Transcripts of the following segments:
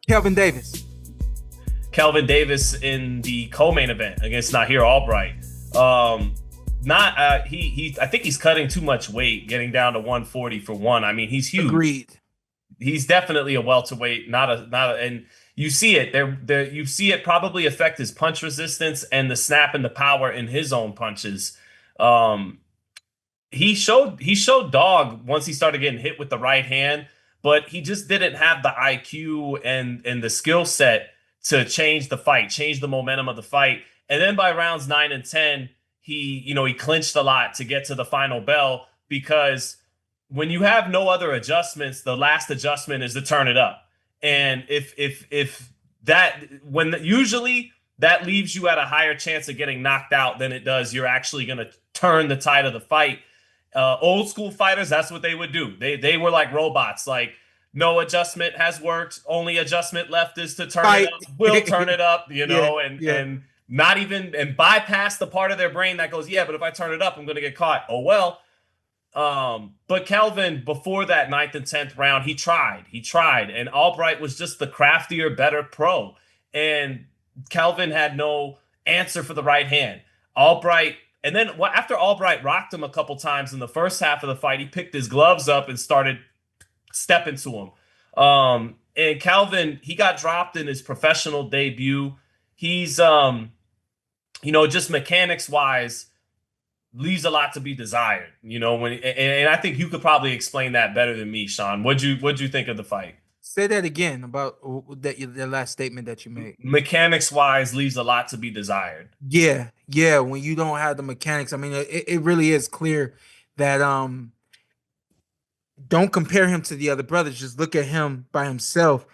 Kelvin Davis. Kelvin Davis in the co-main event against Nahir Albright. I think he's cutting too much weight, getting down to 140 for one. I mean, he's huge. Agreed. He's definitely a welterweight, and you see it there. You see it probably affect his punch resistance and the snap and the power in his own punches. He showed dog once he started getting hit with the right hand, but he just didn't have the IQ and the skill set to change the fight, change the momentum of the fight. And then by rounds 9 and 10, he clinched a lot to get to the final bell, because when you have no other adjustments, the last adjustment is to turn it up. And usually that leaves you at a higher chance of getting knocked out than it does you're actually going to turn the tide of the fight. Old school fighters, that's what they would do. They were like robots, like no adjustment has worked. Only adjustment left is to turn it up. We'll turn it up, and not even and bypass the part of their brain that goes, yeah, but if I turn it up, I'm going to get caught. Oh, well. But Kelvin, before that 9th and 10th round, he tried, and Albright was just the craftier, better pro. And Kelvin had no answer for the right hand. Albright, and then after Albright rocked him a couple times in the first half of the fight, he picked his gloves up and started stepping to him. And Kelvin, he got dropped in his professional debut. He's, just mechanics wise, leaves a lot to be desired, and I think you could probably explain that better than me, Sean. What'd you think of the fight? Say that again about the last statement that you made. Mechanics wise, leaves a lot to be desired. Yeah. When you don't have the mechanics, I mean, it really is clear that don't compare him to the other brothers. Just look at him by himself,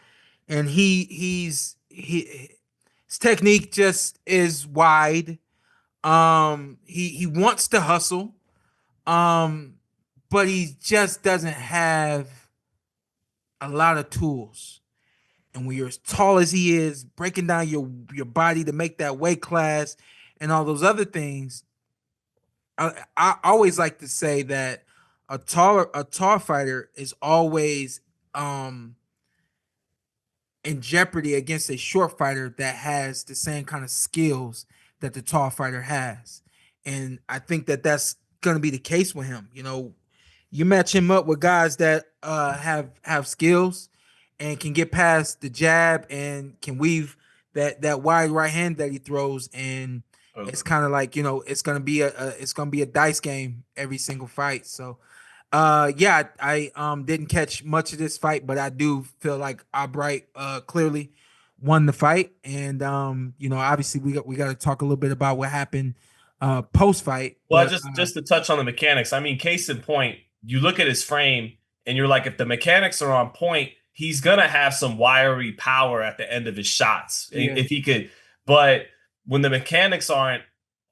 and his technique just is wide. He wants to hustle, but he just doesn't have a lot of tools. And when you're as tall as he is, breaking down your body to make that weight class and all those other things, I always like to say that a tall fighter is always in jeopardy against a short fighter that has the same kind of skills that the tall fighter has. And I think that that's going to be the case with him. You match him up with guys that have skills and can get past the jab and can weave that wide right hand that he throws, and it's kind of like, it's going to be a dice game every single fight. So I didn't catch much of this fight, but I do feel like Albright clearly won the fight. And obviously we got to talk a little bit about what happened post fight. Well, just to touch on the mechanics, I mean, case in point, you look at his frame and you're like, if the mechanics are on point, he's gonna have some wiry power at the end of his shots, if he could. But when the mechanics aren't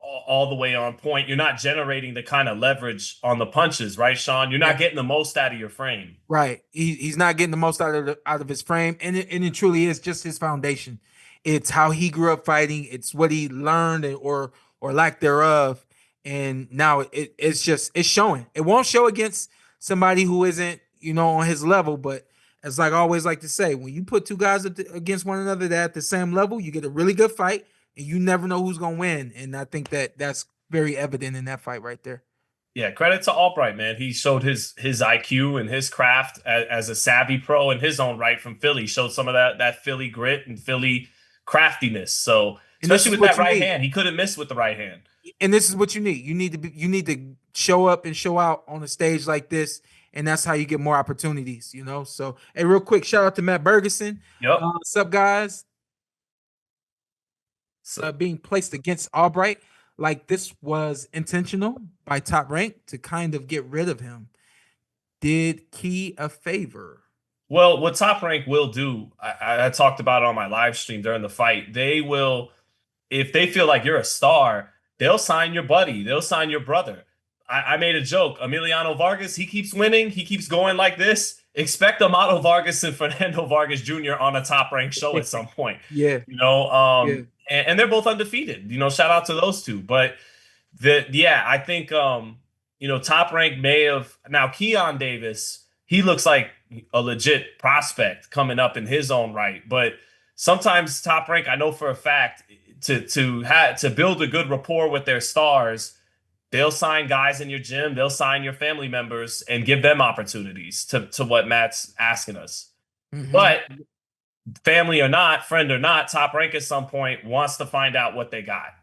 all the way on point, you're not generating the kind of leverage on the punches, right, Sean? You're not getting the most out of your frame. Right. He's not getting the most out of his frame, and it truly is just his foundation. It's how he grew up fighting. It's what he learned or lack thereof, and now it's showing. It won't show against somebody who isn't on his level, but as like I always like to say, when you put two guys against one another that at the same level, you get a really good fight, and you never know who's gonna win. And I think that's very evident in that fight right there. Yeah, credit to Albright, man. He showed his IQ and his craft as a savvy pro in his own right from Philly. Showed some of that Philly grit and Philly craftiness. So especially with that right hand, he couldn't miss with the right hand. And this is what you need. You need to show up and show out on a stage like this, and that's how you get more opportunities. So hey, real quick, shout out to Matt Bergeson. Yep. What's up, guys? Being placed against Albright like this was intentional by Top Rank to kind of get rid of him. Did Key a favor? Well, what Top Rank will do, I talked about it on my live stream during the fight. They will, if they feel like you're a star, they'll sign your buddy. They'll sign your brother. I made a joke. Emiliano Vargas, he keeps winning. He keeps going like this. Expect Amato Vargas and Fernando Vargas Jr. on a Top Rank show at some point. Yeah. And they're both undefeated. Shout out to those two. But I think Top Rank may have. Now, Keon Davis he looks like a legit prospect coming up in his own right. But sometimes Top Rank, I know for a fact, to build a good rapport with their stars, they'll sign guys in your gym, they'll sign your family members and give them opportunities to what Matt's asking us. Mm-hmm. But family or not, friend or not, Top Rank at some point wants to find out what they got.